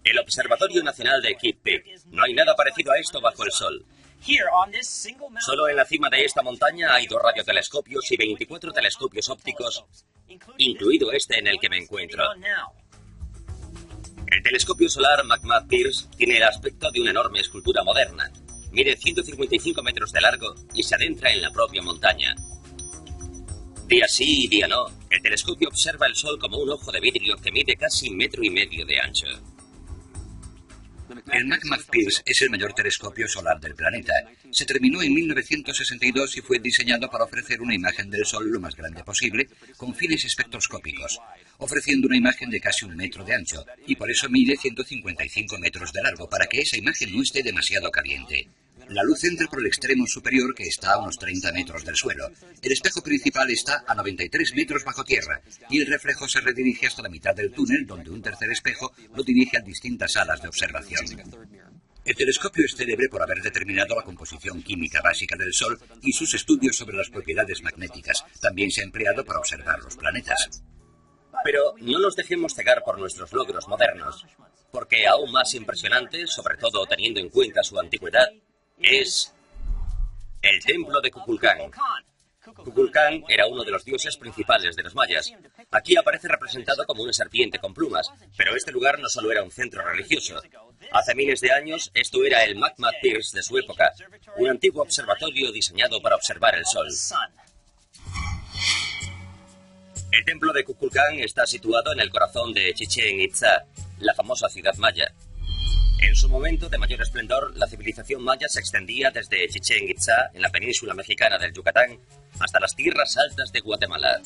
El Observatorio Nacional de Kitt Peak. No hay nada parecido a esto bajo el sol. Solo en la cima de esta montaña hay 2 radiotelescopios y 24 telescopios ópticos, incluido este en el que me encuentro. El telescopio solar McMurdo-Pierce tiene el aspecto de una enorme escultura moderna. Mide 155 metros de largo y se adentra en la propia montaña. Día sí y día no, el telescopio observa el sol como un ojo de vidrio que mide casi 1,5 metros de ancho. El McMurdo-Pierce es el mayor telescopio solar del planeta. Se terminó en 1962 y fue diseñado para ofrecer una imagen del Sol lo más grande posible, con fines espectroscópicos, ofreciendo una imagen de casi 1 metro de ancho, y por eso mide 155 metros de largo, para que esa imagen no esté demasiado caliente. La luz entra por el extremo superior, que está a unos 30 metros del suelo. El espejo principal está a 93 metros bajo tierra, y el reflejo se redirige hasta la mitad del túnel, donde un tercer espejo lo dirige a distintas salas de observación. El telescopio es célebre por haber determinado la composición química básica del Sol y sus estudios sobre las propiedades magnéticas. También se ha empleado para observar los planetas. Pero no nos dejemos cegar por nuestros logros modernos, porque aún más impresionante, sobre todo teniendo en cuenta su antigüedad, es el templo de Kukulcán. Kukulcán era uno de los dioses principales de los mayas. Aquí aparece representado como una serpiente con plumas, pero este lugar no solo era un centro religioso. Hace miles de años, esto era el McMurdo-Pierce de su época, un antiguo observatorio diseñado para observar el sol. El templo de Kukulcán está situado en el corazón de Chichén Itzá, la famosa ciudad maya. En su momento de mayor esplendor, la civilización maya se extendía desde Chichén Itzá, en la península mexicana del Yucatán, hasta las tierras altas de Guatemala.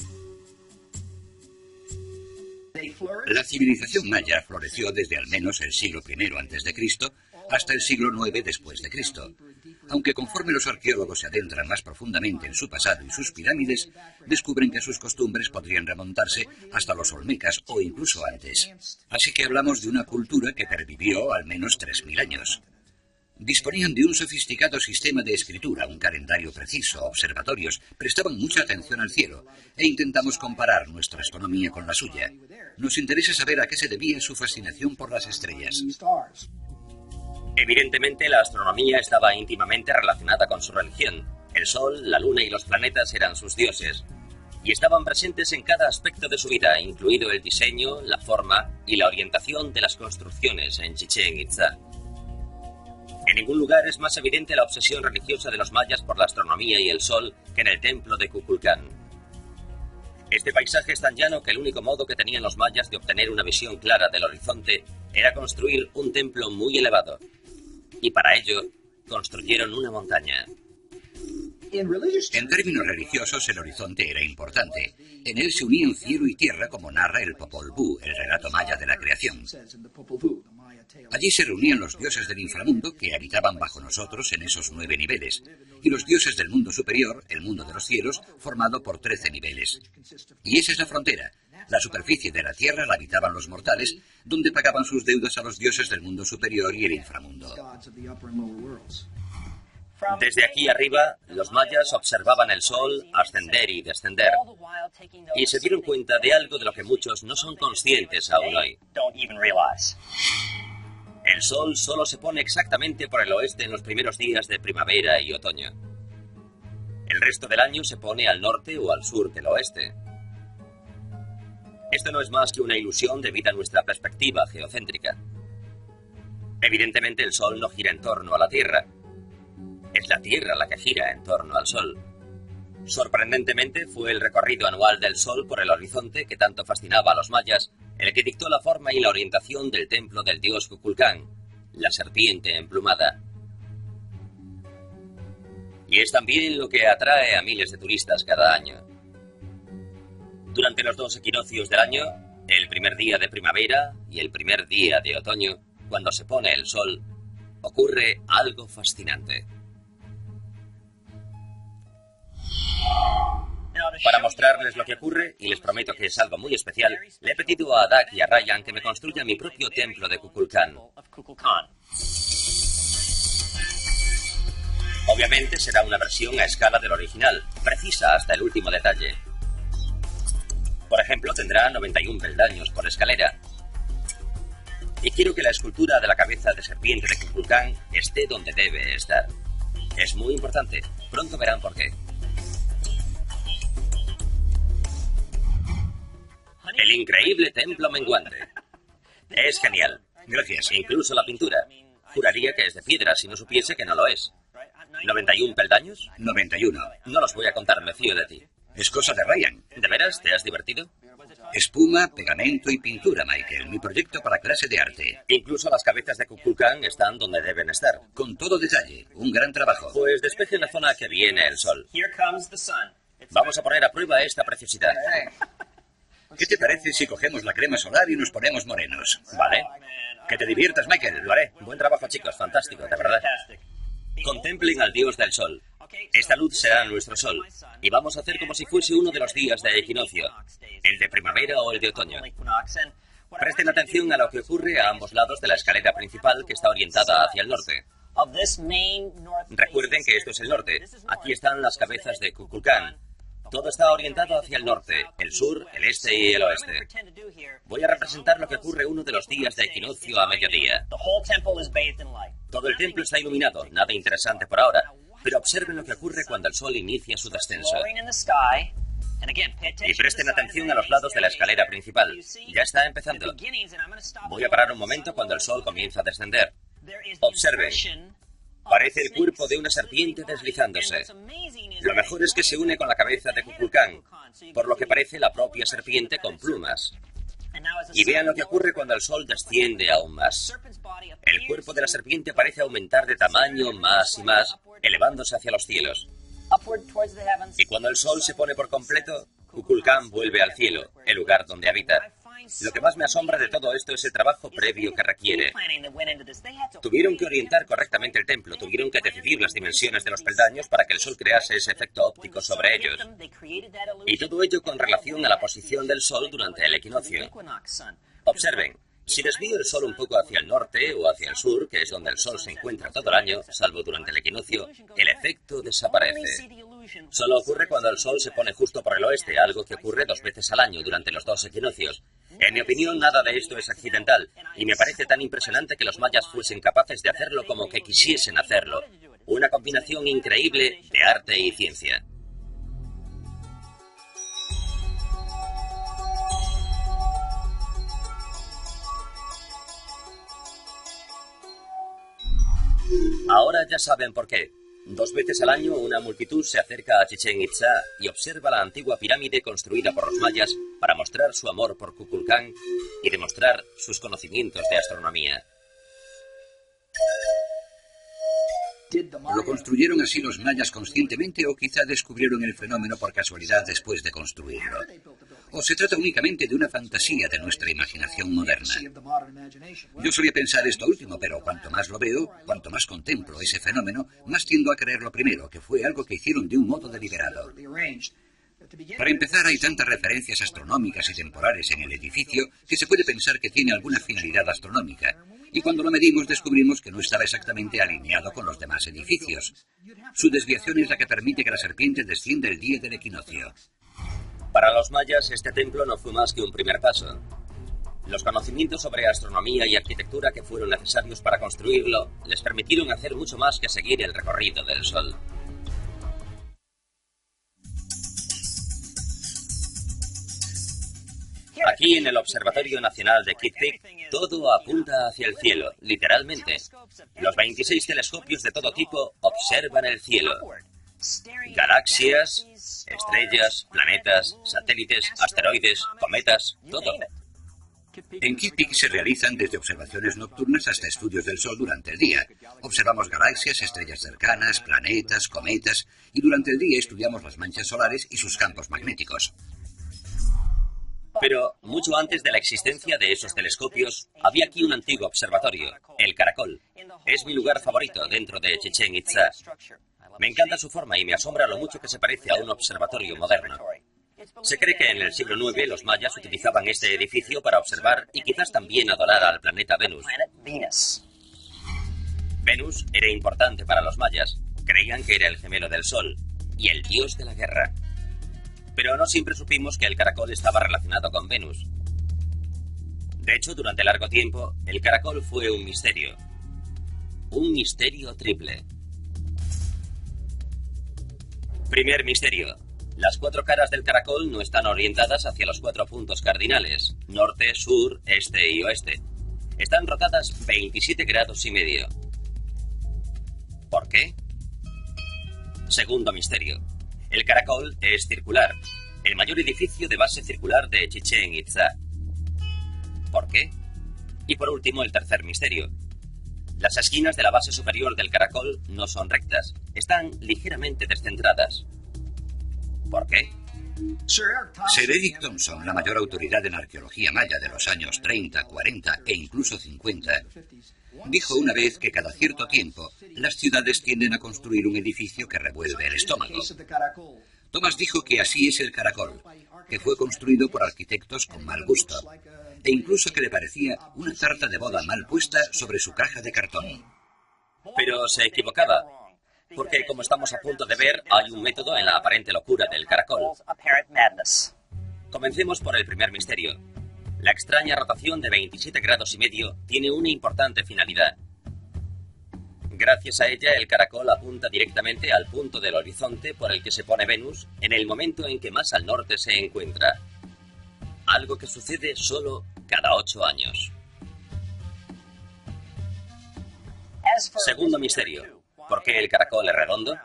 La civilización maya floreció desde al menos el siglo I a.C. hasta el siglo IX después de Cristo. Aunque conforme los arqueólogos se adentran más profundamente en su pasado y sus pirámides, descubren que sus costumbres podrían remontarse hasta los olmecas o incluso antes. Así que hablamos de una cultura que pervivió al menos 3.000 años. Disponían de un sofisticado sistema de escritura, un calendario preciso, observatorios, prestaban mucha atención al cielo, e intentamos comparar nuestra astronomía con la suya. Nos interesa saber a qué se debía su fascinación por las estrellas. Evidentemente, la astronomía estaba íntimamente relacionada con su religión. El Sol, la Luna y los planetas eran sus dioses, y estaban presentes en cada aspecto de su vida, incluido el diseño, la forma y la orientación de las construcciones en Chichén Itzá. En ningún lugar es más evidente la obsesión religiosa de los mayas por la astronomía y el Sol que en el templo de Kukulcán. Este paisaje es tan llano que el único modo que tenían los mayas de obtener una visión clara del horizonte era construir un templo muy elevado. Y para ello, construyeron una montaña. En términos religiosos, el horizonte era importante. En él se unían cielo y tierra, como narra el Popol Vuh, el relato maya de la creación. Allí se reunían los dioses del inframundo, que habitaban bajo nosotros en esos 9 niveles, y los dioses del mundo superior, el mundo de los cielos, formado por 13 niveles. Y esa es la frontera. La superficie de la tierra la habitaban los mortales, donde pagaban sus deudas a los dioses del mundo superior y el inframundo. Desde aquí arriba, los mayas observaban el sol ascender y descender, y se dieron cuenta de algo de lo que muchos no son conscientes aún hoy. El sol solo se pone exactamente por el oeste en los primeros días de primavera y otoño. El resto del año se pone al norte o al sur del oeste. Esto no es más que una ilusión debido a nuestra perspectiva geocéntrica. Evidentemente el sol no gira en torno a la Tierra. Es la Tierra la que gira en torno al Sol. Sorprendentemente, fue el recorrido anual del Sol por el horizonte que tanto fascinaba a los mayas, el que dictó la forma y la orientación del templo del dios Kukulcán, la serpiente emplumada. Y es también lo que atrae a miles de turistas cada año. Durante los 2 equinoccios del año, el primer día de primavera y el primer día de otoño, cuando se pone el sol, ocurre algo fascinante. Para mostrarles lo que ocurre, y les prometo que es algo muy especial, le he pedido a Dak y a Ryan que me construyan mi propio templo de Kukulcán. Obviamente será una versión a escala del original, precisa hasta el último detalle. Por ejemplo, tendrá 91 peldaños por escalera. Y quiero que la escultura de la cabeza de serpiente de Kukulcán esté donde debe estar. Es muy importante. Pronto verán por qué. El increíble templo menguante. Es genial. Gracias. Incluso la pintura. Juraría que es de piedra si no supiese que no lo es. ¿91 peldaños? 91. No los voy a contar, me fío de ti. Es cosa de Ryan. ¿De veras? ¿Te has divertido? Espuma, pegamento y pintura, Michael. Mi proyecto para clase de arte. Incluso las cabezas de Kukulcán están donde deben estar. Con todo detalle. Un gran trabajo. Pues despeje la zona que viene el sol. Vamos a poner a prueba esta preciosidad. ¿Qué te parece si cogemos la crema solar y nos ponemos morenos? Vale. Que te diviertas, Michael. Lo haré. Buen trabajo, chicos. Fantástico, de verdad. Contemplen al dios del sol. Esta luz será nuestro sol. Y vamos a hacer como si fuese uno de los días de equinoccio. El de primavera o el de otoño. Presten atención a lo que ocurre a ambos lados de la escalera principal que está orientada hacia el norte. Recuerden que esto es el norte. Aquí están las cabezas de Kukulcán. Todo está orientado hacia el norte, el sur, el este y el oeste. Voy a representar lo que ocurre uno de los días de equinoccio a mediodía. Todo el templo está iluminado, nada interesante por ahora, pero observen lo que ocurre cuando el sol inicia su descenso. Y presten atención a los lados de la escalera principal. Ya está empezando. Voy a parar un momento cuando el sol comienza a descender. Observen. Parece el cuerpo de una serpiente deslizándose. Lo mejor es que se une con la cabeza de Kukulcán, por lo que parece la propia serpiente con plumas. Y vean lo que ocurre cuando el sol desciende aún más. El cuerpo de la serpiente parece aumentar de tamaño más y más, elevándose hacia los cielos. Y cuando el sol se pone por completo, Kukulcán vuelve al cielo, el lugar donde habita. Lo que más me asombra de todo esto es el trabajo previo que requiere. Tuvieron que orientar correctamente el templo, tuvieron que decidir las dimensiones de los peldaños para que el sol crease ese efecto óptico sobre ellos. Y todo ello con relación a la posición del sol durante el equinoccio. Observen, si desvío el sol un poco hacia el norte o hacia el sur, que es donde el sol se encuentra todo el año, salvo durante el equinoccio, el efecto desaparece. Solo ocurre cuando el sol se pone justo por el oeste, algo que ocurre 2 veces al año durante los 2 equinoccios. En mi opinión, nada de esto es accidental, y me parece tan impresionante que los mayas fuesen capaces de hacerlo como que quisiesen hacerlo. Una combinación increíble de arte y ciencia. Ahora ya saben por qué. 2 veces al año una multitud se acerca a Chichén Itzá y observa la antigua pirámide construida por los mayas para mostrar su amor por Kukulcán y demostrar sus conocimientos de astronomía. ¿Lo construyeron así los mayas conscientemente o quizá descubrieron el fenómeno por casualidad después de construirlo? ¿O se trata únicamente de una fantasía de nuestra imaginación moderna? Yo solía pensar esto último, pero cuanto más lo veo, cuanto más contemplo ese fenómeno, más tiendo a creer lo primero, que fue algo que hicieron de un modo deliberado. Para empezar, hay tantas referencias astronómicas y temporales en el edificio que se puede pensar que tiene alguna finalidad astronómica. Y cuando lo medimos descubrimos que no estaba exactamente alineado con los demás edificios. Su desviación es la que permite que la serpiente descienda el día del equinoccio. Para los mayas, este templo no fue más que un primer paso. Los conocimientos sobre astronomía y arquitectura que fueron necesarios para construirlo les permitieron hacer mucho más que seguir el recorrido del sol. Aquí en el Observatorio Nacional de Kitt Peak, todo apunta hacia el cielo, literalmente. Los 26 telescopios de todo tipo observan el cielo. Galaxias, estrellas, planetas, satélites, asteroides, cometas, todo. En Kitt Peak se realizan desde observaciones nocturnas hasta estudios del Sol durante el día. Observamos galaxias, estrellas cercanas, planetas, cometas, y durante el día estudiamos las manchas solares y sus campos magnéticos. Pero mucho antes de la existencia de esos telescopios, había aquí un antiguo observatorio, el Caracol. Es mi lugar favorito dentro de Chichén Itzá. Me encanta su forma y me asombra lo mucho que se parece a un observatorio moderno. Se cree que en el siglo IX los mayas utilizaban este edificio para observar y quizás también adorar al planeta Venus. Venus era importante para los mayas. Creían que era el gemelo del Sol y el dios de la guerra. Pero no siempre supimos que el caracol estaba relacionado con Venus. De hecho, durante largo tiempo, el caracol fue un misterio. Un misterio triple. Primer misterio. Las 4 caras del caracol no están orientadas hacia los 4 puntos cardinales: norte, sur, este y oeste. Están rotadas 27 grados y medio. ¿Por qué? Segundo misterio. El caracol es circular, el mayor edificio de base circular de Chichén Itzá. ¿Por qué? Y por último, el tercer misterio. Las esquinas de la base superior del caracol no son rectas, están ligeramente descentradas. ¿Por qué? Sir Eric Thompson, la mayor autoridad en arqueología maya de los años 30, 40 e incluso 50, dijo una vez que cada cierto tiempo las ciudades tienden a construir un edificio que revuelve el estómago. Thomas dijo que así es el caracol, que fue construido por arquitectos con mal gusto, e incluso que le parecía una tarta de boda mal puesta sobre su caja de cartón. Pero se equivocaba, porque como estamos a punto de ver, hay un método en la aparente locura del caracol. Comencemos por el primer misterio. La extraña rotación de 27 grados y medio tiene una importante finalidad. Gracias a ella, el caracol apunta directamente al punto del horizonte por el que se pone Venus en el momento en que más al norte se encuentra. Algo que sucede solo cada 8 años. Segundo misterio. ¿Por qué el caracol es redondo?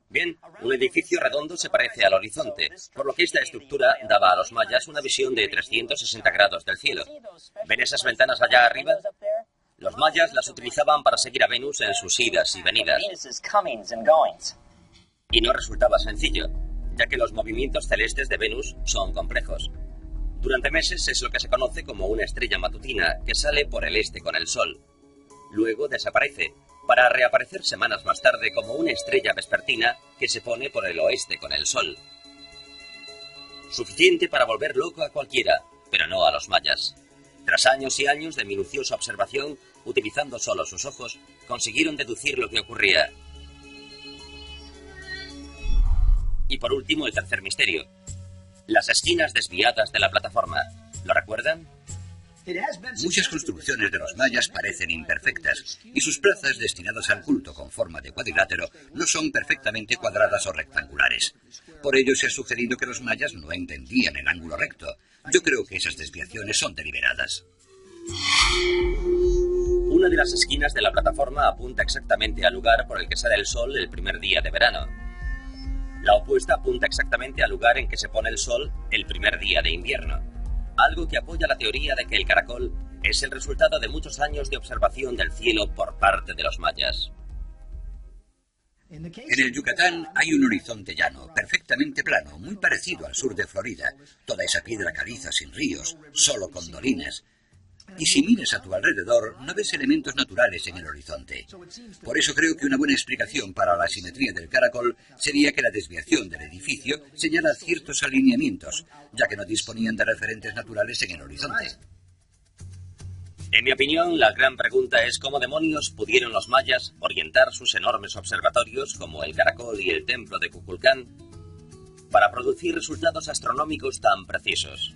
Bien, un edificio redondo se parece al horizonte, por lo que esta estructura daba a los mayas una visión de 360 grados del cielo. ¿Ven esas ventanas allá arriba? Los mayas las utilizaban para seguir a Venus en sus idas y venidas. Y no resultaba sencillo, ya que los movimientos celestes de Venus son complejos. Durante meses es lo que se conoce como una estrella matutina que sale por el este con el Sol. Luego desaparece, para reaparecer semanas más tarde como una estrella vespertina que se pone por el oeste con el Sol. Suficiente para volver loco a cualquiera, pero no a los mayas. Tras años y años de minuciosa observación, utilizando solo sus ojos, consiguieron deducir lo que ocurría. Y por último, el tercer misterio. Las esquinas desviadas de la plataforma. ¿Lo recuerdan? Muchas construcciones de los mayas parecen imperfectas, y sus plazas destinadas al culto con forma de cuadrilátero no son perfectamente cuadradas o rectangulares. Por ello se ha sugerido que los mayas no entendían el ángulo recto. Yo creo que esas desviaciones son deliberadas. Una de las esquinas de la plataforma apunta exactamente al lugar por el que sale el sol el primer día de verano. La opuesta apunta exactamente al lugar en que se pone el sol el primer día de invierno. Algo que apoya la teoría de que el caracol es el resultado de muchos años de observación del cielo por parte de los mayas. En el Yucatán hay un horizonte llano, perfectamente plano, muy parecido al sur de Florida. Toda esa piedra caliza sin ríos, solo con dolinas. Y si miras a tu alrededor, no ves elementos naturales en el horizonte. Por eso creo que una buena explicación para la simetría del caracol sería que la desviación del edificio señala ciertos alineamientos, ya que no disponían de referentes naturales en el horizonte. En mi opinión, la gran pregunta es cómo demonios pudieron los mayas orientar sus enormes observatorios, como el caracol y el templo de Kukulcán, para producir resultados astronómicos tan precisos.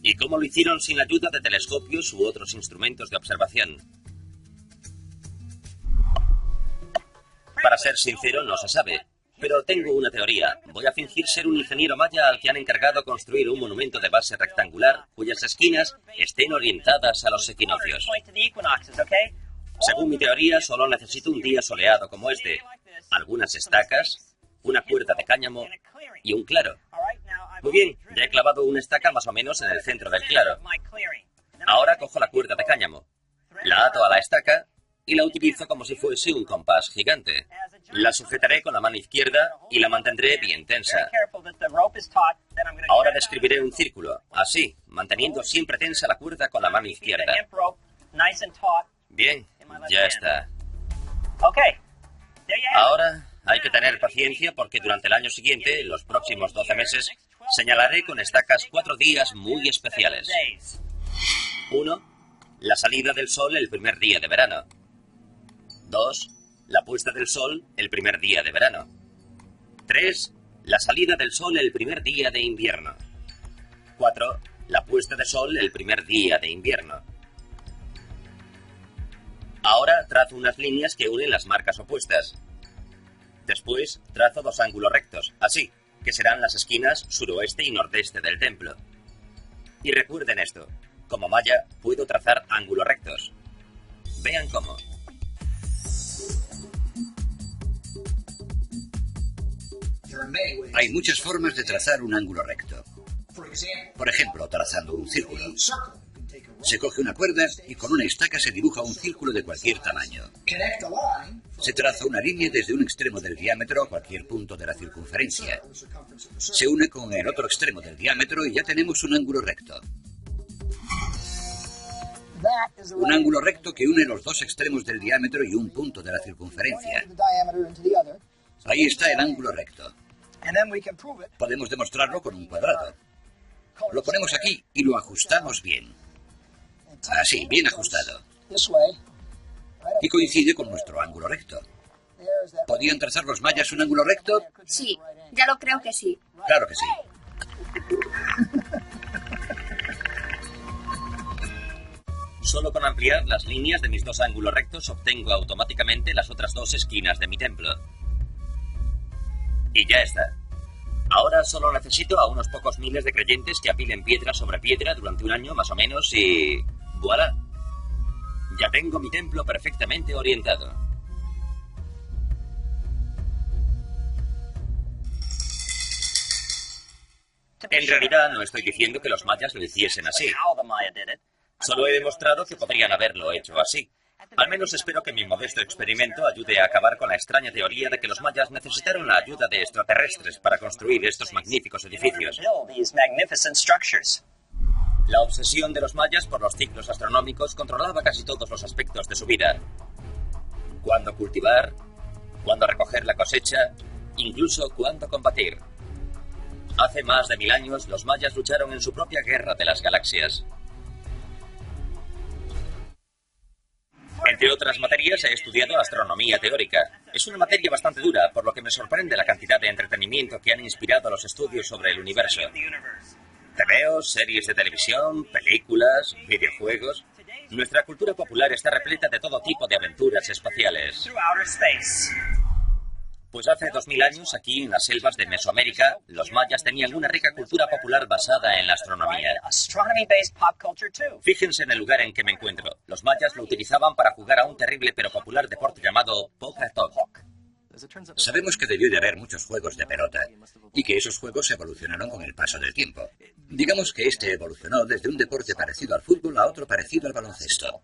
¿Y cómo lo hicieron sin la ayuda de telescopios u otros instrumentos de observación? Para ser sincero, no se sabe, pero tengo una teoría. Voy a fingir ser un ingeniero maya al que han encargado construir un monumento de base rectangular cuyas esquinas estén orientadas a los equinoccios. Según mi teoría, solo necesito un día soleado como este, algunas estacas, una cuerda de cáñamo y un claro. Muy bien, ya he clavado una estaca más o menos en el centro del claro. Ahora cojo la cuerda de cáñamo, la ato a la estaca y la utilizo como si fuese un compás gigante. La sujetaré con la mano izquierda y la mantendré bien tensa. Ahora describiré un círculo, así, manteniendo siempre tensa la cuerda con la mano izquierda. Bien, ya está. Ahora hay que tener paciencia porque durante el año siguiente, los próximos 12 meses, señalaré con estacas 4 días muy especiales. 1. La salida del sol el primer día de verano. 2. La puesta del sol el primer día de verano. 3. La salida del sol el primer día de invierno. 4. La puesta de sol el primer día de invierno. Ahora trazo unas líneas que unen las marcas opuestas. Después trazo dos ángulos rectos, así, que serán las esquinas suroeste y nordeste del templo. Y recuerden esto, como maya puedo trazar ángulos rectos. Vean cómo. Hay muchas formas de trazar un ángulo recto. Por ejemplo, trazando un círculo. Se coge una cuerda y con una estaca se dibuja un círculo de cualquier tamaño. Se traza una línea desde un extremo del diámetro a cualquier punto de la circunferencia. Se une con el otro extremo del diámetro y ya tenemos un ángulo recto. Un ángulo recto que une los dos extremos del diámetro y un punto de la circunferencia. Ahí está el ángulo recto. Podemos demostrarlo con un cuadrado. Lo ponemos aquí y lo ajustamos bien. Así, bien ajustado. Y coincide con nuestro ángulo recto. ¿Podían trazar los mayas un ángulo recto? Sí, ya lo creo que sí. Claro que sí. Solo con ampliar las líneas de mis dos ángulos rectos obtengo automáticamente las otras dos esquinas de mi templo. Y ya está. Ahora solo necesito a unos pocos miles de creyentes que apilen piedra sobre piedra durante un año más o menos y... ¡voilà! Ya tengo mi templo perfectamente orientado. En realidad no estoy diciendo que los mayas lo hiciesen así. Solo he demostrado que podrían haberlo hecho así. Al menos espero que mi modesto experimento ayude a acabar con la extraña teoría de que los mayas necesitaron la ayuda de extraterrestres para construir estos magníficos edificios. La obsesión de los mayas por los ciclos astronómicos controlaba casi todos los aspectos de su vida. Cuándo cultivar, cuándo recoger la cosecha, incluso cuándo combatir. Hace más de 1000 años, los mayas lucharon en su propia guerra de las galaxias. Entre otras materias, he estudiado astronomía teórica. Es una materia bastante dura, por lo que me sorprende la cantidad de entretenimiento que han inspirado los estudios sobre el universo. TVOs, series de televisión, películas, videojuegos... Nuestra cultura popular está repleta de todo tipo de aventuras espaciales. Pues hace 2000 años, aquí en las selvas de Mesoamérica, los mayas tenían una rica cultura popular basada en la astronomía. Fíjense en el lugar en que me encuentro. Los mayas lo utilizaban para jugar a un terrible pero popular deporte llamado Poca-Toc. Sabemos que debió de haber muchos juegos de pelota y que esos juegos evolucionaron con el paso del tiempo. Digamos que este evolucionó desde un deporte parecido al fútbol a otro parecido al baloncesto.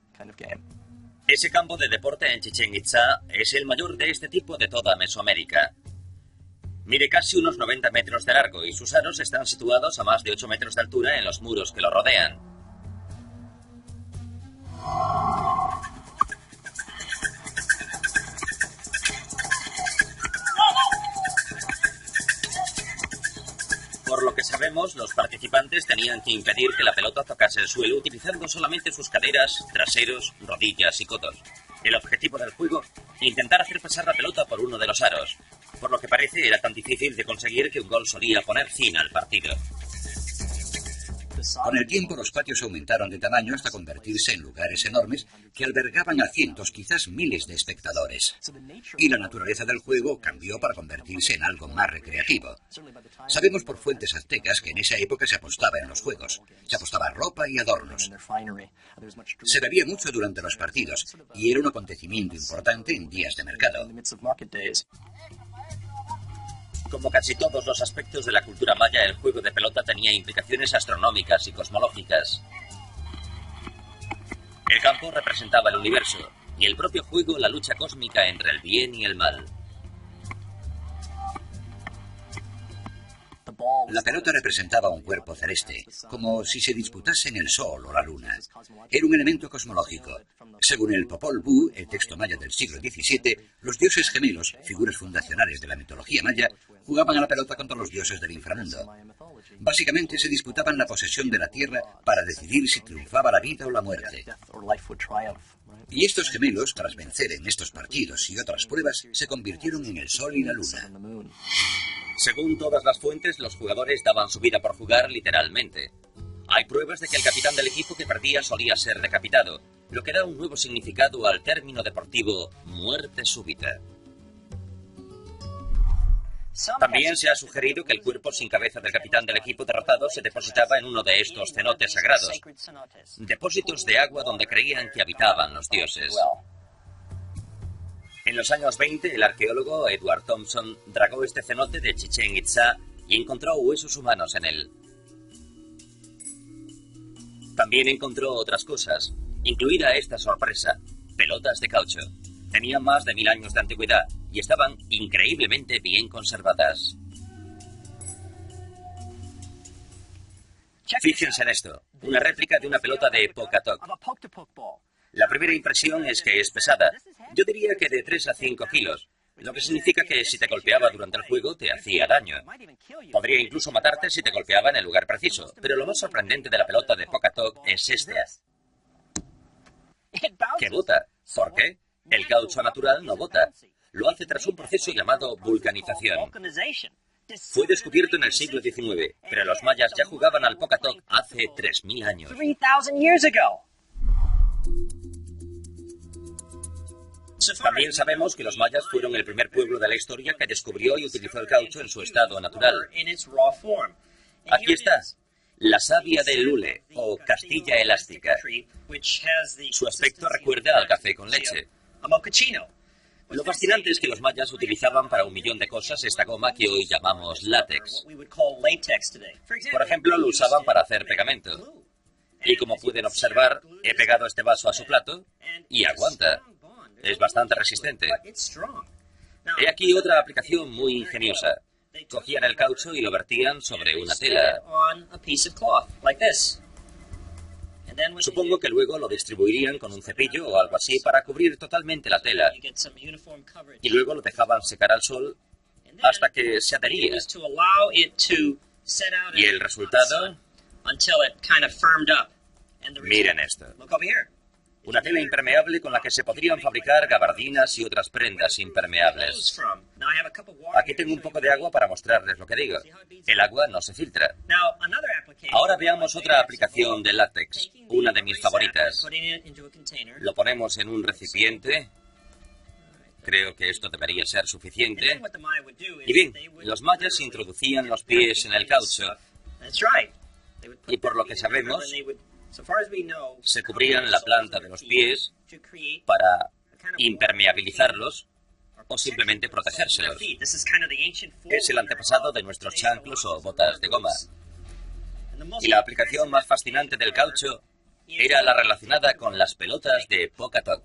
Ese campo de deporte en Chichén Itzá es el mayor de este tipo de toda Mesoamérica. Mide casi unos 90 metros de largo y sus aros están situados a más de 8 metros de altura en los muros que lo rodean. Por lo que sabemos, los participantes tenían que impedir que la pelota tocase el suelo utilizando solamente sus caderas, traseros, rodillas y codos. El objetivo del juego, intentar hacer pasar la pelota por uno de los aros. Por lo que parece, era tan difícil de conseguir que un gol solía poner fin al partido. Con el tiempo los patios aumentaron de tamaño hasta convertirse en lugares enormes que albergaban a cientos, quizás miles de espectadores. Y la naturaleza del juego cambió para convertirse en algo más recreativo. Sabemos por fuentes aztecas que en esa época se apostaba en los juegos. Se apostaba ropa y adornos. Se bebía mucho durante los partidos y era un acontecimiento importante en días de mercado. Como casi todos los aspectos de la cultura maya, el juego de pelota tenía implicaciones astronómicas y cosmológicas. El campo representaba el universo, y el propio juego la lucha cósmica entre el bien y el mal. La pelota representaba un cuerpo celeste, como si se disputasen el sol o la luna. Era un elemento cosmológico. Según el Popol Vuh, el texto maya del siglo XVII, los dioses gemelos, figuras fundacionales de la mitología maya, jugaban a la pelota contra los dioses del inframundo. Básicamente se disputaban la posesión de la tierra para decidir si triunfaba la vida o la muerte. Y estos gemelos, tras vencer en estos partidos y otras pruebas, se convirtieron en el sol y la luna. Según todas las fuentes, los jugadores daban su vida por jugar literalmente. Hay pruebas de que el capitán del equipo que perdía solía ser decapitado, lo que da un nuevo significado al término deportivo muerte súbita. También se ha sugerido que el cuerpo sin cabeza del capitán del equipo derrotado se depositaba en uno de estos cenotes sagrados, depósitos de agua donde creían que habitaban los dioses. En los años 20, el arqueólogo Edward Thompson dragó este cenote de Chichén Itzá y encontró huesos humanos en él. También encontró otras cosas, incluida esta sorpresa: pelotas de caucho. Tenían más de 1000 años de antigüedad y estaban increíblemente bien conservadas. Fíjense en esto, una réplica de una pelota de Pocatoc. La primera impresión es que es pesada. Yo diría que de 3 a 5 kilos, lo que significa que si te golpeaba durante el juego te hacía daño. Podría incluso matarte si te golpeaba en el lugar preciso, pero lo más sorprendente de la pelota de Pocatoc es esta: que bota. ¿Por qué? El caucho natural no bota. Lo hace tras un proceso llamado vulcanización. Fue descubierto en el siglo XIX, pero los mayas ya jugaban al Pocatoc hace 3000 años. También sabemos que los mayas fueron el primer pueblo de la historia que descubrió y utilizó el caucho en su estado natural. Aquí está, la savia del hule, o castilla elástica. Su aspecto recuerda al café con leche. Lo fascinante es que los mayas utilizaban para 1.000.000 de cosas esta goma que hoy llamamos látex. Por ejemplo, lo usaban para hacer pegamento. Y como pueden observar, he pegado este vaso a su plato y aguanta. Es bastante resistente. He aquí otra aplicación muy ingeniosa. Cogían el caucho y lo vertían sobre una tela. Supongo que luego lo distribuirían con un cepillo o algo así para cubrir totalmente la tela. Y luego lo dejaban secar al sol hasta que se adhería. Y el resultado... Miren esto. Una tela impermeable con la que se podrían fabricar gabardinas y otras prendas impermeables. Aquí tengo un poco de agua para mostrarles lo que digo. El agua no se filtra. Ahora veamos otra aplicación del látex, una de mis favoritas. Lo ponemos en un recipiente. Creo que esto debería ser suficiente. Y bien, los mayas introducían los pies en el caucho. Y por lo que sabemos, se cubrían la planta de los pies para impermeabilizarlos o simplemente protegérselos. Es el antepasado de nuestros chanclos o botas de goma. Y la aplicación más fascinante del caucho era la relacionada con las pelotas de Pocatoc.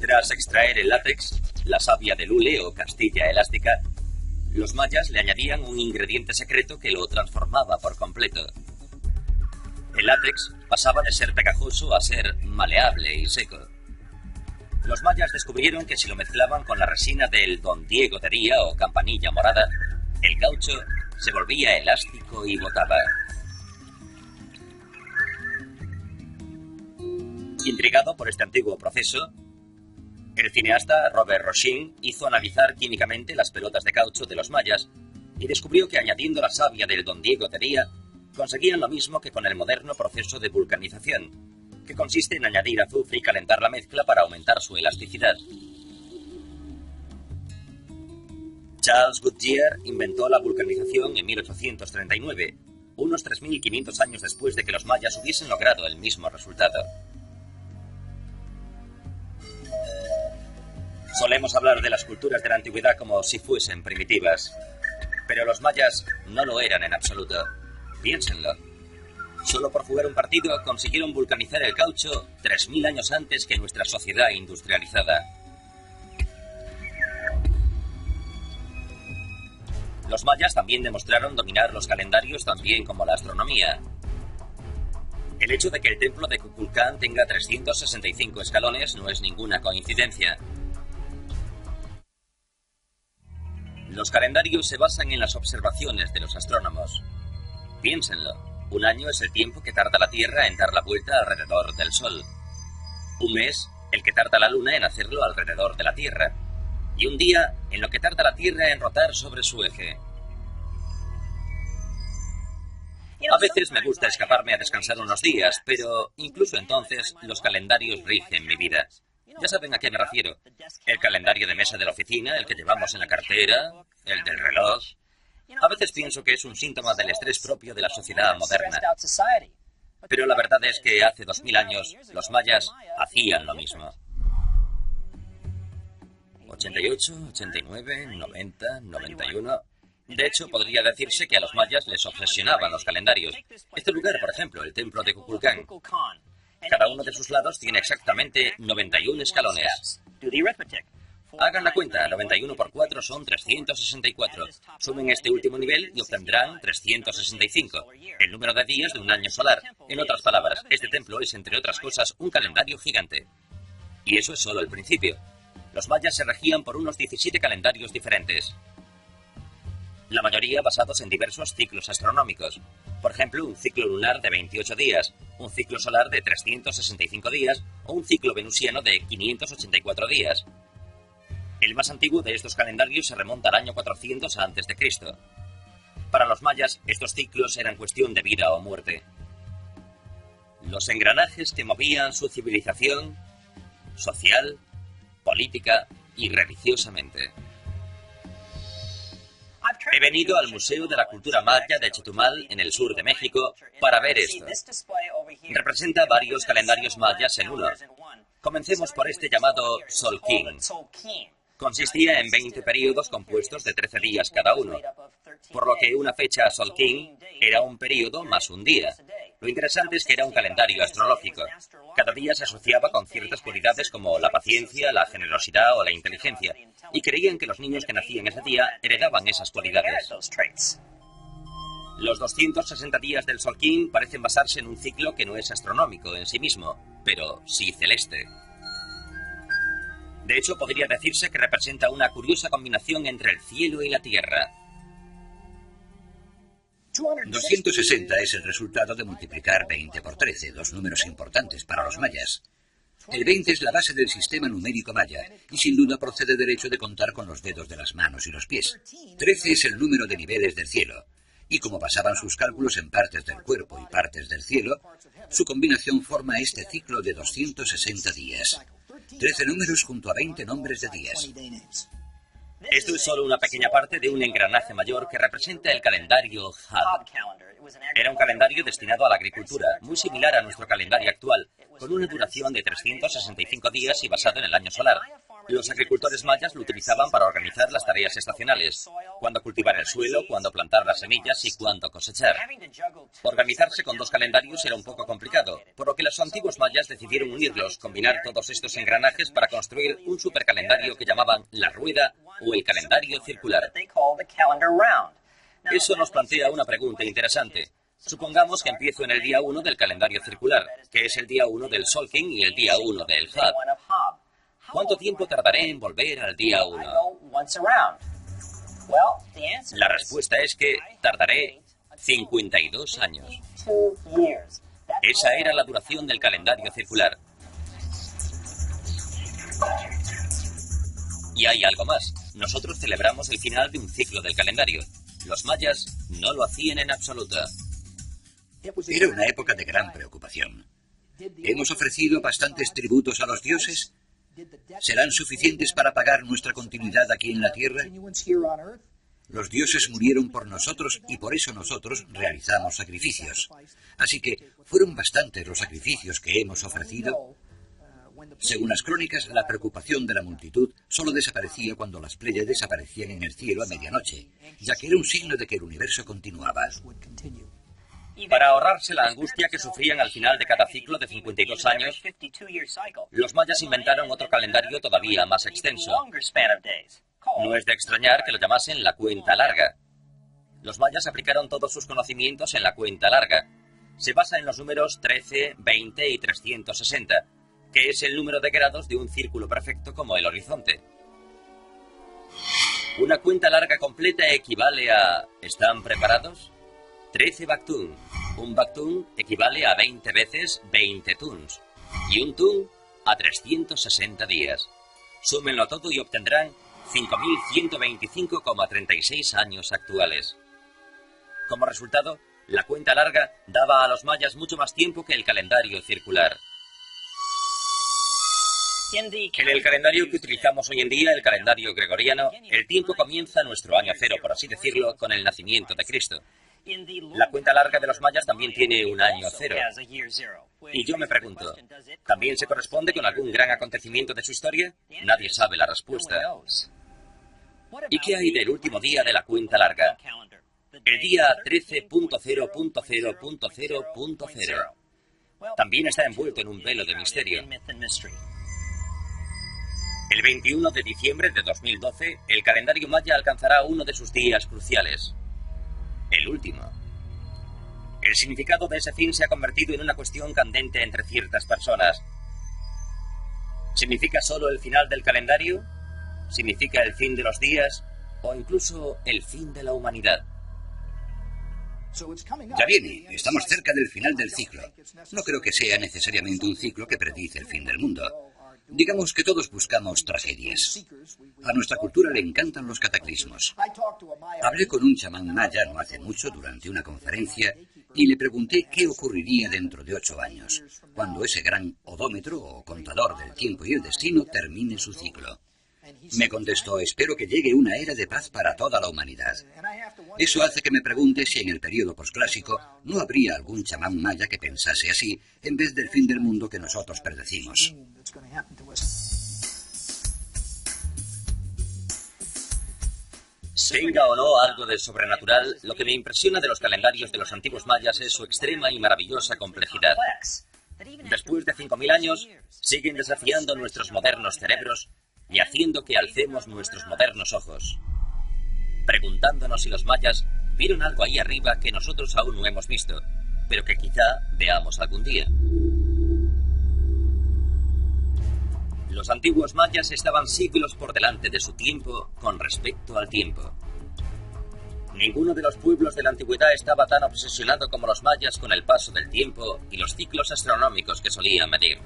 Tras extraer el látex, la savia del hule o castilla elástica, los mayas le añadían un ingrediente secreto que lo transformaba por completo. El látex pasaba de ser pegajoso a ser maleable y seco. Los mayas descubrieron que si lo mezclaban con la resina del Don Diego de Día o campanilla morada, el caucho se volvía elástico y botaba. Intrigado por este antiguo proceso, el cineasta Robert Rochin hizo analizar químicamente las pelotas de caucho de los mayas y descubrió que añadiendo la savia del Don Diego de Día conseguían lo mismo que con el moderno proceso de vulcanización, que consiste en añadir azufre y calentar la mezcla para aumentar su elasticidad. Charles Goodyear inventó la vulcanización en 1839, unos 3.500 años después de que los mayas hubiesen logrado el mismo resultado. Solemos hablar de las culturas de la antigüedad como si fuesen primitivas, pero los mayas no lo eran en absoluto. Piénsenlo. Solo por jugar un partido consiguieron vulcanizar el caucho 3000 años antes que nuestra sociedad industrializada. Los mayas también demostraron dominar los calendarios tan bien como la astronomía. El hecho de que el templo de Kukulcán tenga 365 escalones no es ninguna coincidencia. Los calendarios se basan en las observaciones de los astrónomos. Piénsenlo, un año es el tiempo que tarda la Tierra en dar la vuelta alrededor del Sol. Un mes el que tarda la Luna en hacerlo alrededor de la Tierra, y un día en lo que tarda la Tierra en rotar sobre su eje. A veces me gusta escaparme a descansar unos días, pero incluso entonces los calendarios rigen mi vida. Ya saben a qué me refiero. El calendario de mesa de la oficina, el que llevamos en la cartera, el del reloj. A veces pienso que es un síntoma del estrés propio de la sociedad moderna. Pero la verdad es que hace 2000 años los mayas hacían lo mismo. 88, 89, 90, 91... De hecho, podría decirse que a los mayas les obsesionaban los calendarios. Este lugar, por ejemplo, el templo de Kukulcán. Cada uno de sus lados tiene exactamente 91 escalones. Hagan la cuenta, 91 por 4 son 364. Sumen este último nivel y obtendrán 365, el número de días de un año solar. En otras palabras, este templo es, entre otras cosas, un calendario gigante. Y eso es solo el principio. Los mayas se regían por unos 17 calendarios diferentes. La mayoría basados en diversos ciclos astronómicos. Por ejemplo, un ciclo lunar de 28 días, un ciclo solar de 365 días o un ciclo venusiano de 584 días. El más antiguo de estos calendarios se remonta al año 400 a.C. Para los mayas, estos ciclos eran cuestión de vida o muerte. Los engranajes que movían su civilización social, política y religiosamente. He venido al Museo de la Cultura Maya de Chetumal, en el sur de México, para ver esto. Representa varios calendarios mayas en uno. Comencemos por este llamado Tzolk'in. Consistía en 20 periodos compuestos de 13 días cada uno, por lo que una fecha Tzolk'in era un periodo más un día. Lo interesante es que era un calendario astrológico. Cada día se asociaba con ciertas cualidades como la paciencia, la generosidad o la inteligencia, y creían que los niños que nacían ese día heredaban esas cualidades. Los 260 días del Tzolk'in parecen basarse en un ciclo que no es astronómico en sí mismo, pero sí celeste. De hecho, podría decirse que representa una curiosa combinación entre el cielo y la tierra. 260 es el resultado de multiplicar 20 por 13, dos números importantes para los mayas. El 20 es la base del sistema numérico maya y sin duda procede del hecho de contar con los dedos de las manos y los pies. 13 es el número de niveles del cielo y como basaban sus cálculos en partes del cuerpo y partes del cielo, su combinación forma este ciclo de 260 días. 13 números junto a 20 nombres de días. Esto es solo una pequeña parte de un engranaje mayor que representa el calendario Hub. Era un calendario destinado a la agricultura, muy similar a nuestro calendario actual, con una duración de 365 días y basado en el año solar. Los agricultores mayas lo utilizaban para organizar las tareas estacionales, cuándo cultivar el suelo, cuándo plantar las semillas y cuándo cosechar. Organizarse con dos calendarios era un poco complicado, por lo que los antiguos mayas decidieron unirlos, combinar todos estos engranajes para construir un supercalendario que llamaban la rueda o el calendario circular. Eso nos plantea una pregunta interesante. Supongamos que empiezo en el día 1 del calendario circular, que es el día 1 del Tzolk'in y el día 1 del Hub. ¿Cuánto tiempo tardaré en volver al día 1? La respuesta es que tardaré 52 años. Esa era la duración del calendario circular. Y hay algo más. Nosotros celebramos el final de un ciclo del calendario. Los mayas no lo hacían en absoluto. Era una época de gran preocupación. ¿Hemos ofrecido bastantes tributos a los dioses? ¿Serán suficientes para pagar nuestra continuidad aquí en la tierra? Los dioses murieron por nosotros y por eso nosotros realizamos sacrificios. Así que, ¿fueron bastantes los sacrificios que hemos ofrecido? Según las crónicas, la preocupación de la multitud solo desaparecía cuando las Pléyades aparecían en el cielo a medianoche, ya que era un signo de que el universo continuaba. Para ahorrarse la angustia que sufrían al final de cada ciclo de 52 años, los mayas inventaron otro calendario todavía más extenso. No es de extrañar que lo llamasen la cuenta larga. Los mayas aplicaron todos sus conocimientos en la cuenta larga. Se basa en los números 13, 20 y 360, que es el número de grados de un círculo perfecto como el horizonte. Una cuenta larga completa equivale a... ¿Están preparados? 13 baktun. Un baktun equivale a 20 veces 20 tuns. Y un tun a 360 días. Súmenlo todo y obtendrán 5.125,36 años actuales. Como resultado, la cuenta larga daba a los mayas mucho más tiempo que el calendario circular. En el calendario que utilizamos hoy en día, el calendario gregoriano, el tiempo comienza nuestro año cero, por así decirlo, con el nacimiento de Cristo. La cuenta larga de los mayas también tiene un año cero. Y yo me pregunto, ¿también se corresponde con algún gran acontecimiento de su historia? Nadie sabe la respuesta. ¿Y qué hay del último día de la cuenta larga? El día 13.0.0.0.0. También está envuelto en un velo de misterio. El 21 de diciembre de 2012, el calendario maya alcanzará uno de sus días cruciales. El último. El significado de ese fin se ha convertido en una cuestión candente entre ciertas personas. ¿Significa solo el final del calendario? ¿Significa el fin de los días? ¿O incluso el fin de la humanidad? Ya viene, estamos cerca del final del ciclo. No creo que sea necesariamente un ciclo que predice el fin del mundo. Digamos que todos buscamos tragedias. A nuestra cultura le encantan los cataclismos. Hablé con un chamán maya no hace mucho durante una conferencia y le pregunté qué ocurriría dentro de 8 años, cuando ese gran odómetro o contador del tiempo y el destino termine su ciclo. Me contestó, espero que llegue una era de paz para toda la humanidad. Eso hace que me pregunte si en el periodo posclásico no habría algún chamán maya que pensase así, en vez del fin del mundo que nosotros predecimos. Tenga o no algo de sobrenatural, lo que me impresiona de los calendarios de los antiguos mayas es su extrema y maravillosa complejidad. Después de 5.000 años, siguen desafiando nuestros modernos cerebros y haciendo que alcemos nuestros modernos ojos, preguntándonos si los mayas vieron algo ahí arriba que nosotros aún no hemos visto, pero que quizá veamos algún día. Los antiguos mayas estaban siglos por delante de su tiempo con respecto al tiempo. Ninguno de los pueblos de la antigüedad estaba tan obsesionado como los mayas con el paso del tiempo y los ciclos astronómicos que solían medir.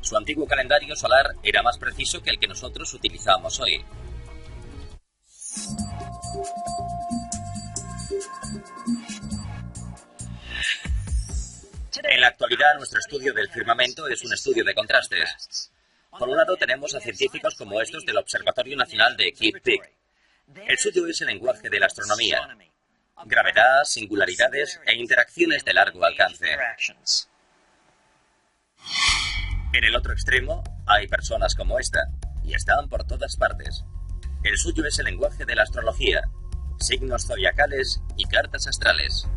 Su antiguo calendario solar era más preciso que el que nosotros utilizamos hoy. En la actualidad, nuestro estudio del firmamento es un estudio de contrastes. Por un lado, tenemos a científicos como estos del Observatorio Nacional de Kitt Peak. El suyo es el lenguaje de la astronomía. Gravedad, singularidades e interacciones de largo alcance. En el otro extremo, hay personas como esta, y están por todas partes. El suyo es el lenguaje de la astrología, signos zodiacales y cartas astrales.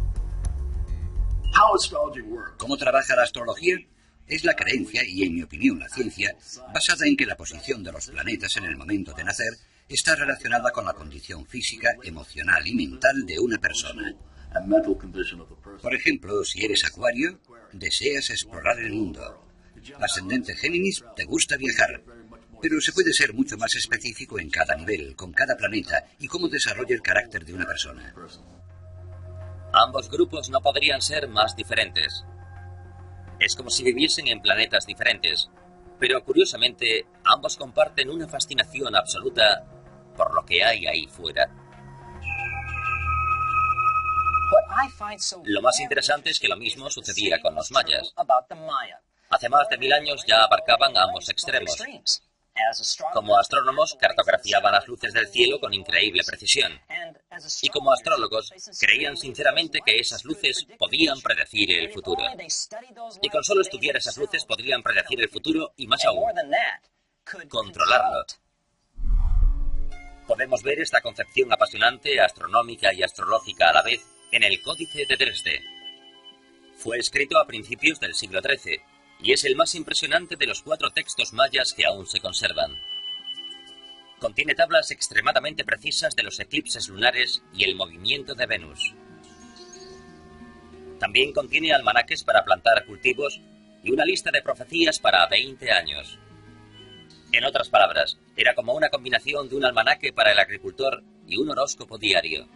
¿Cómo trabaja la astrología? Es la creencia, y en mi opinión la ciencia, basada en que la posición de los planetas en el momento de nacer está relacionada con la condición física, emocional y mental de una persona. Por ejemplo, si eres Acuario, deseas explorar el mundo. Ascendente Géminis, te gusta viajar. Pero se puede ser mucho más específico en cada nivel, con cada planeta, y cómo desarrolla el carácter de una persona. Ambos grupos no podrían ser más diferentes. Es como si viviesen en planetas diferentes, pero curiosamente ambos comparten una fascinación absoluta por lo que hay ahí fuera. Lo más interesante es que lo mismo sucedía con los mayas. Hace más de 1000 años ya abarcaban ambos extremos. Como astrónomos, cartografiaban las luces del cielo con increíble precisión. Y como astrólogos, creían sinceramente que esas luces podían predecir el futuro. Y con solo estudiar esas luces podrían predecir el futuro y más aún, controlarlo. Podemos ver esta concepción apasionante, astronómica y astrológica a la vez en el Códice de Dresde. Fue escrito a principios del siglo XIII y es el más impresionante de los 4 textos mayas que aún se conservan. Contiene tablas extremadamente precisas de los eclipses lunares y el movimiento de Venus. También contiene almanaques para plantar cultivos y una lista de profecías para 20 años. En otras palabras, era como una combinación de un almanaque para el agricultor y un horóscopo diario.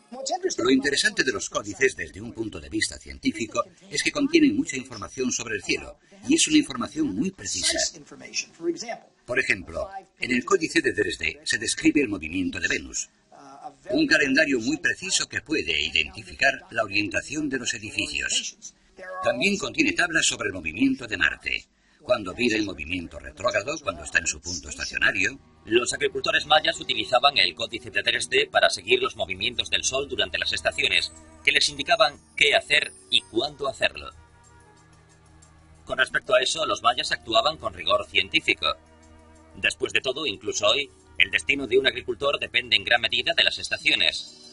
Lo interesante de los códices desde un punto de vista científico es que contienen mucha información sobre el cielo y es una información muy precisa. Por ejemplo, en el códice de Dresde se describe el movimiento de Venus, un calendario muy preciso que puede identificar la orientación de los edificios. También contiene tablas sobre el movimiento de Marte, cuando viene el movimiento retrógrado, cuando está en su punto estacionario. Los agricultores mayas utilizaban el códice de Dresde para seguir los movimientos del Sol durante las estaciones, que les indicaban qué hacer y cuándo hacerlo. Con respecto a eso, los mayas actuaban con rigor científico. Después de todo, incluso hoy, el destino de un agricultor depende en gran medida de las estaciones.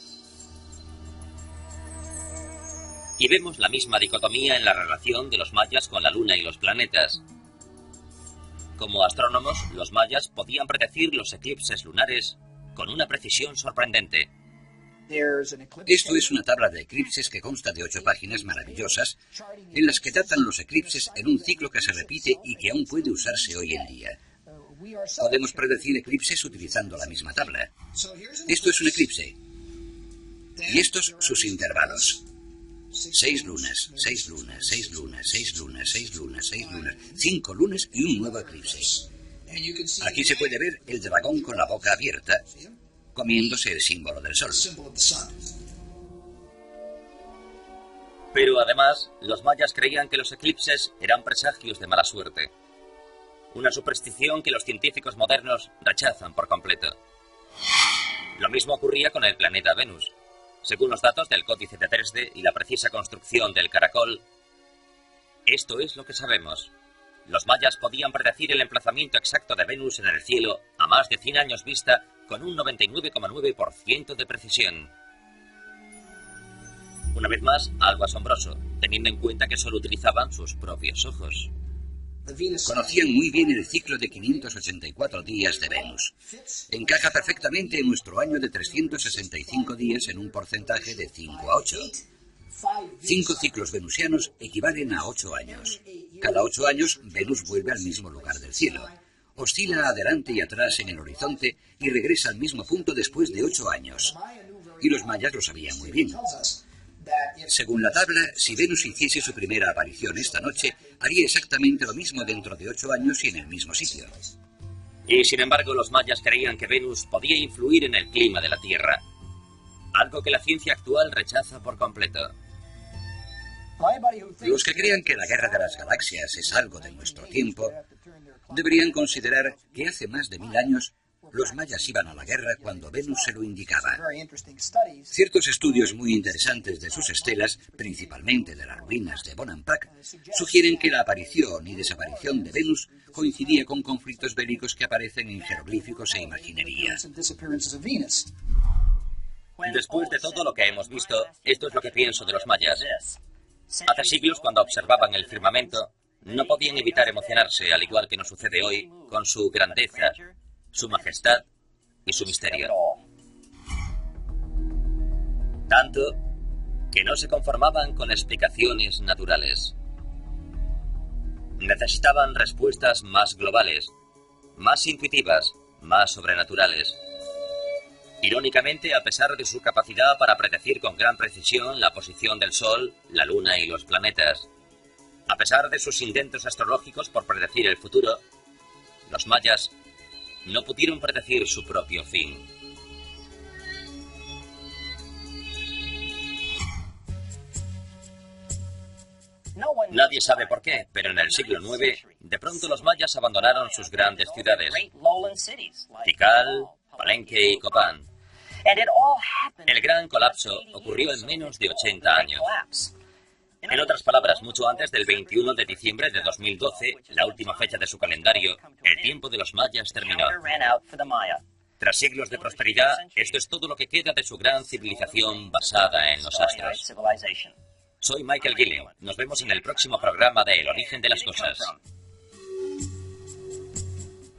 Y vemos la misma dicotomía en la relación de los mayas con la luna y los planetas. Como astrónomos, los mayas podían predecir los eclipses lunares con una precisión sorprendente. Esto es una tabla de eclipses que consta de 8 páginas maravillosas en las que datan los eclipses en un ciclo que se repite y que aún puede usarse hoy en día. Podemos predecir eclipses utilizando la misma tabla. Esto es un eclipse. Y estos sus intervalos. 6 lunas, 6 lunas, 6 lunas, 6 lunas, 6 lunas, 6 lunas, 5 lunas y un nuevo eclipse. Aquí se puede ver el dragón con la boca abierta, comiéndose el símbolo del sol. Pero además, los mayas creían que los eclipses eran presagios de mala suerte. Una superstición que los científicos modernos rechazan por completo. Lo mismo ocurría con el planeta Venus. Según los datos del códice de Dresde y la precisa construcción del caracol, esto es lo que sabemos. Los mayas podían predecir el emplazamiento exacto de Venus en el cielo a más de 100 años vista con un 99,9% de precisión. Una vez más, algo asombroso, teniendo en cuenta que solo utilizaban sus propios ojos. Conocían muy bien el ciclo de 584 días de Venus. Encaja perfectamente en nuestro año de 365 días en un porcentaje de 5 a 8. 5 ciclos venusianos equivalen a 8 años. Cada 8 años, Venus vuelve al mismo lugar del cielo. Oscila adelante y atrás en el horizonte y regresa al mismo punto después de 8 años. Y los mayas lo sabían muy bien. Según la tabla, si Venus hiciese su primera aparición esta noche, haría exactamente lo mismo dentro de 8 años y en el mismo sitio. Y sin embargo, los mayas creían que Venus podía influir en el clima de la Tierra, algo que la ciencia actual rechaza por completo. Los que crean que la guerra de las galaxias es algo de nuestro tiempo, deberían considerar que hace más de 1000 años los mayas iban a la guerra cuando Venus se lo indicaba. Ciertos estudios muy interesantes de sus estelas, principalmente de las ruinas de Bonampak, sugieren que la aparición y desaparición de Venus coincidía con conflictos bélicos que aparecen en jeroglíficos e imaginería. Después de todo lo que hemos visto, esto es lo que pienso de los mayas. Hace siglos, cuando observaban el firmamento, no podían evitar emocionarse, al igual que nos sucede hoy, con su grandeza, su majestad y su misterio. Tanto que no se conformaban con explicaciones naturales. Necesitaban respuestas más globales, más intuitivas, más sobrenaturales. Irónicamente, a pesar de su capacidad para predecir con gran precisión la posición del Sol, la Luna y los planetas, a pesar de sus intentos astrológicos por predecir el futuro, los mayas no pudieron predecir su propio fin. Nadie sabe por qué, pero en el siglo IX, de pronto los mayas abandonaron sus grandes ciudades, Tikal, Palenque y Copán. El gran colapso ocurrió en menos de 80 años. En otras palabras, mucho antes del 21 de diciembre de 2012, la última fecha de su calendario, el tiempo de los mayas terminó. Tras siglos de prosperidad, esto es todo lo que queda de su gran civilización basada en los astros. Soy Michael Gillen. Nos vemos en el próximo programa de El origen de las cosas.